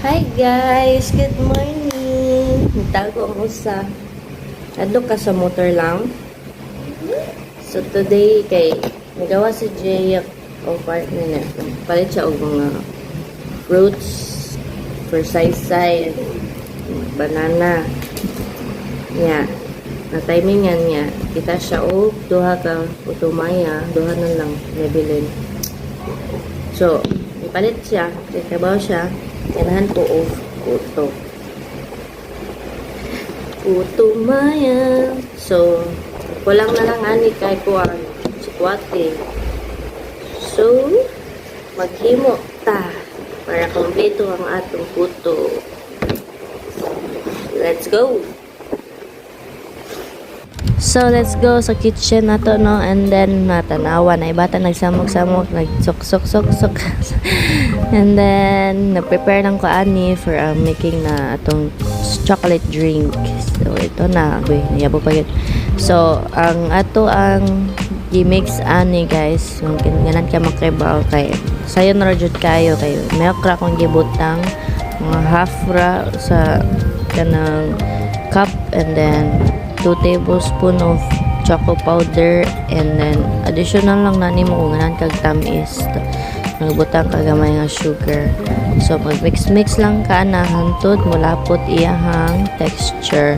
Hi guys! Good morning! Nagtago ang usa. Adlo ka sa motor lang. So today kay nagawa si Jay o partner na. Palit siya og mga fruits for size banana. Nya. Na timingan niya. Kita siya og duha ka utumaya. Duha na lang nabilin. So, ipalit siya. Kaya siya. Kailangan ko of kuto. Kuto maya. So, kulang na lang ani kay kuwan. Sikwate. So, maghimo ta para kompleto ang atong kuto. Let's go! So, let's go sa kitchen na to, no? And then, natanawa na. Ibata nagsamok-samok, nagsok-sok-sok-sok. And then, na-prepare lang ko ani for making na atong chocolate drink. So, ito na. Uy, niyabo pa yun. So, ang i-mix ani, guys. Kung ganan ka makibaw kay sayo na rajud kayo. Kay milk ra kong gibutang. Mga half ra sa kanang cup. And then, 2 tablespoons of choco powder, and then additional lang nani mo kung ganan kag tamis, nagbutang kagamay nga sugar. So mag-mix lang ka na hantod mulapot iyahang texture.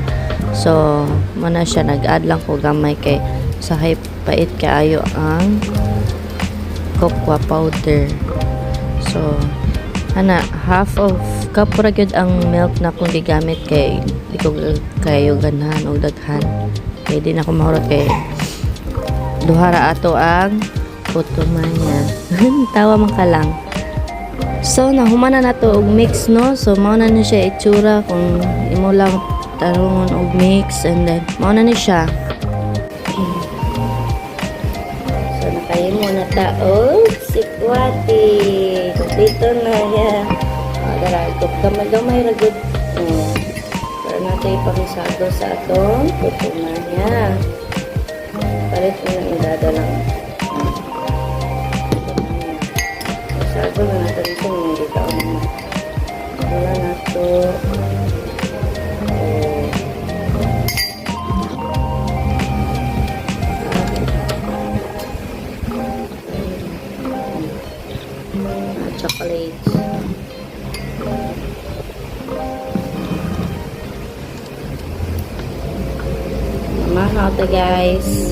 So muna siya, nag-add lang ko gamay kay sahay pait kaayo ang cocoa powder. So ana, half of cup ra gyud ang milk na kung gigamit kay di ko kayo ganahan o daghan. Kay di na ko mahurot kay duha ra ato ang putumanya. Tawa man ka lang. So nahumana na to og mix, no? So mao na ni siya itsura kung imo lang tarungon og mix, and then mao na ni siya. So nakayimo na ta og sikwati. Kompleto na yan. Dara, ito gamay-gamay ra gud. Para natin iparisado sa atong putumanya. Palit mo lang idadalang. Risado na natin ito. Hindi ka naman. Wala na ito. Chocolate. Mahal to, guys.